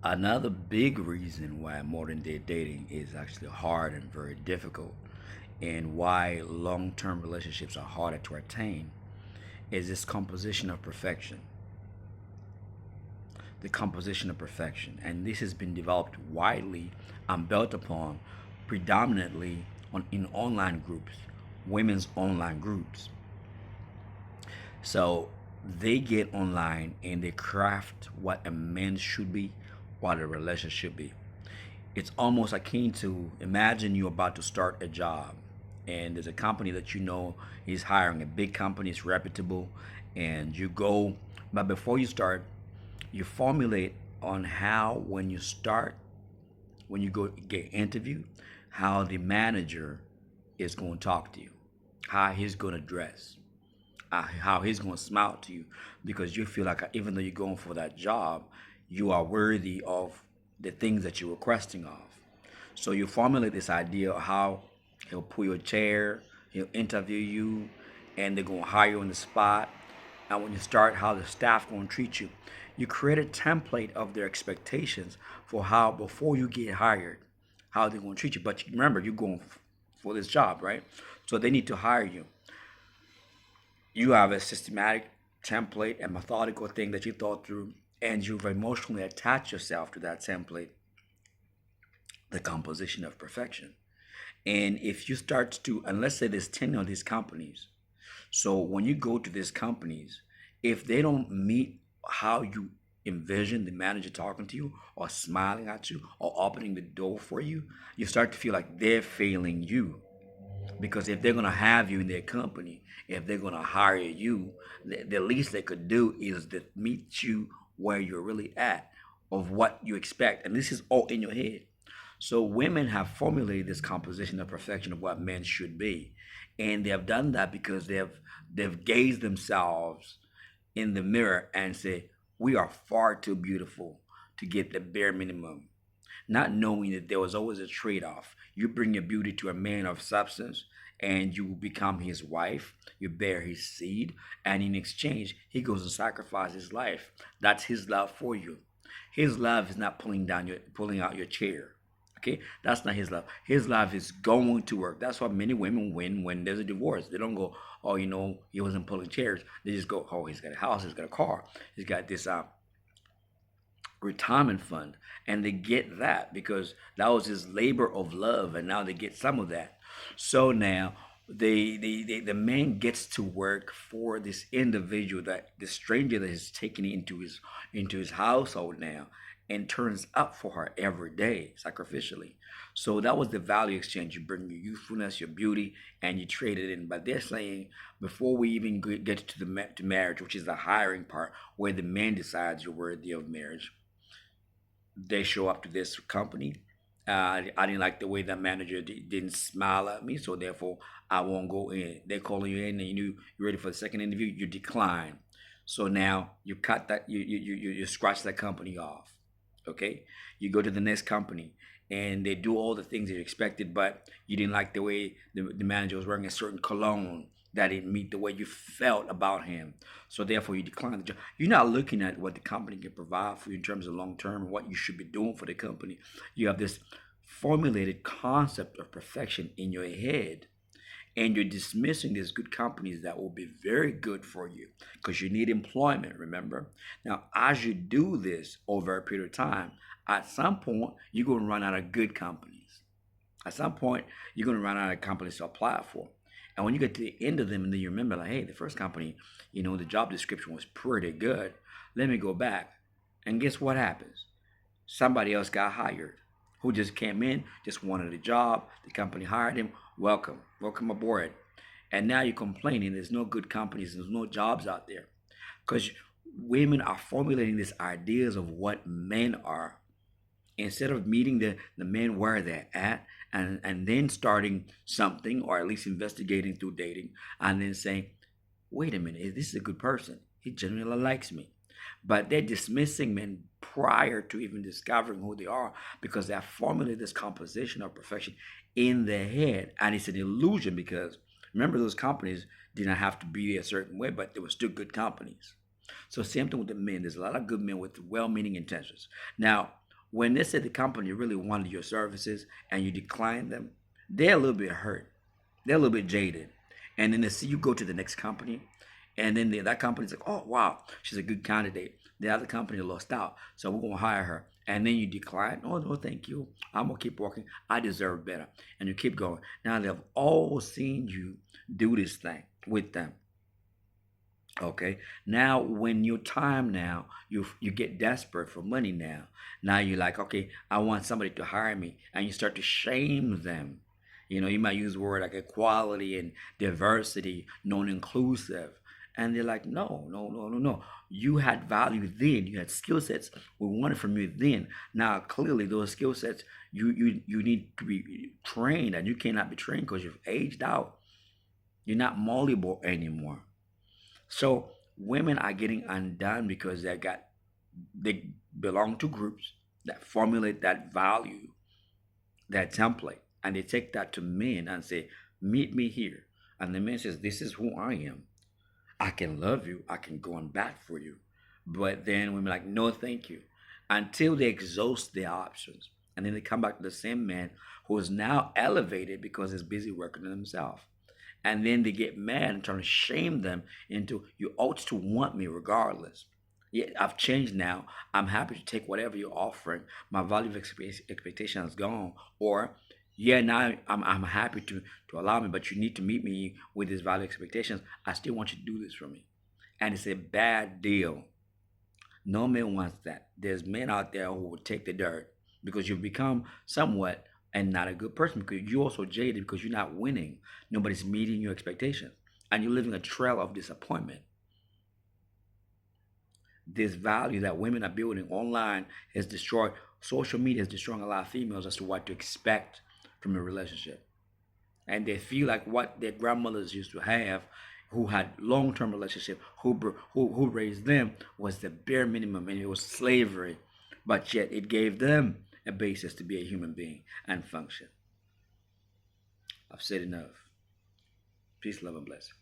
Another big reason why modern day dating is actually hard and very difficult, and why long term relationships are harder to attain, is this composition of perfection. The composition of perfection. And this has been developed widely and built upon predominantly in online groups, women's online groups. So they get online and they craft what a man should be, what a relationship should be. It's almost akin to imagine you're about to start a job and there's a company that you know is hiring, a big company, it's reputable, and you go, but before you start, you formulate on how when you start, when you go get interviewed, how the manager is going to talk to you, how he's going to dress, how he's going to smile to you, because you feel like even though you're going for that job, you are worthy of the things that you're requesting of. So you formulate this idea of how he'll pull your chair, he'll interview you, and they're going to hire you on the spot. And when you start, how the staff going to treat you. You create a template of their expectations for how before you get hired, how they're going to treat you. But remember, you're going for this job, right? So they need to hire you. You have a systematic template and methodical thing that you thought through, and you've emotionally attached yourself to that template, the composition of perfection. And if you start to, and let's say there's 10 of these companies, so when you go to these companies, if they don't meet how you envision the manager talking to you or smiling at you or opening the door for you, you start to feel like they're failing you. Because if they're going to have you in their company, if they're going to hire you, the least they could do is to meet you where you're really at, of what you expect. And this is all in your head. So women have formulated this composition of perfection of what men should be. And they have done that because they've gazed themselves in the mirror and say, we are far too beautiful to get the bare minimum, not knowing that there was always a trade-off. You bring your beauty to a man of substance and you become his wife, you bear his seed, and in exchange, he goes and sacrifices his life. That's his love for you. His love is not pulling out your chair. Okay, that's not his love. His love is going to work. That's why many women win when there's a divorce. They don't go, oh, he wasn't pulling chairs. They just go, oh, he's got a house, he's got a car, he's got this retirement fund, and they get that because that was his labor of love, and now they get some of that. So now the man gets to work for this individual, that the stranger that is taken into his household now, and turns up for her every day sacrificially. So that was the value exchange. You bring your youthfulness, your beauty, and you trade it in. But they're saying before we even get to to marriage, which is the hiring part, where the man decides you're worthy of marriage, they show up to this company. I didn't like the way that manager didn't smile at me, so therefore I won't go in. They're calling you in, and you're ready for the second interview. You decline. So now you cut that. You scratch that company off. Okay, you go to the next company, and they do all the things that you expected, but you didn't like the way the manager was wearing a certain cologne that didn't meet the way you felt about him. So therefore, you decline the job. You're not looking at what the company can provide for you in terms of long term and what you should be doing for the company. You have this formulated concept of perfection in your head, and you're dismissing these good companies that will be very good for you because you need employment, remember? Now, as you do this over a period of time, at some point, you're going to run out of good companies. At some point, you're going to run out of companies to apply for. And when you get to the end of them, and then you remember, like, hey, the first company, the job description was pretty good. Let me go back. And guess what happens? Somebody else got hired who just came in, just wanted a job. The company hired him. Welcome. Welcome aboard. And now you're complaining there's no good companies, there's no jobs out there. Because women are formulating these ideas of what men are instead of meeting the men where they're at, and then starting something, or at least investigating through dating, and then saying, wait a minute, this is a good person, he genuinely likes me. But they're dismissing men prior to even discovering who they are, because they have formulated this composition of perfection in their head, and it's an illusion. Because remember, those companies did not have to be a certain way, but they were still good companies. So same thing with the men. There's a lot of good men with well-meaning intentions. Now, when they said the company really wanted your services and you declined them, they're a little bit hurt. They're a little bit jaded. And then they see you go to the next company, and then that company's like, oh, wow, she's a good candidate. The other company lost out, so we're going to hire her. And then you decline. Oh, no, thank you. I'm going to keep working. I deserve better. And you keep going. Now, they've all seen you do this thing with them. Okay. Now, when your time now, you get desperate for money now. Now you're like, okay, I want somebody to hire me, and you start to shame them. You might use word like equality and diversity, non-inclusive, and they're like, no, no, no, no, no. You had value then. You had skill sets we wanted from you then. Now, clearly, those skill sets you need to be trained, and you cannot be trained because you've aged out. You're not malleable anymore. So women are getting undone because they belong to groups that formulate that value, that template, and they take that to men and say, meet me here. And the man says, this is who I am. I can love you. I can go on back for you. But then women are like, no, thank you. Until they exhaust their options. And then they come back to the same man who is now elevated because he's busy working on himself. And then they get mad and trying to shame them into, you ought to want me regardless. Yeah, I've changed now. I'm happy to take whatever you're offering. My value of expectation is gone. Or, yeah, now I'm happy to allow me, but you need to meet me with these value expectations. I still want you to do this for me. And it's a bad deal. No man wants that. There's men out there who will take the dirt because you've become somewhat and not a good person because you're also jaded because you're not winning. Nobody's meeting your expectations. And you're living a trail of disappointment. This value that women are building online has destroyed, social media is destroying a lot of females as to what to expect from a relationship. And they feel like what their grandmothers used to have, who had long-term relationship, who raised them, was the bare minimum, and it was slavery. But yet it gave them a basis to be a human being and function. I've said enough. Peace, love, and blessing.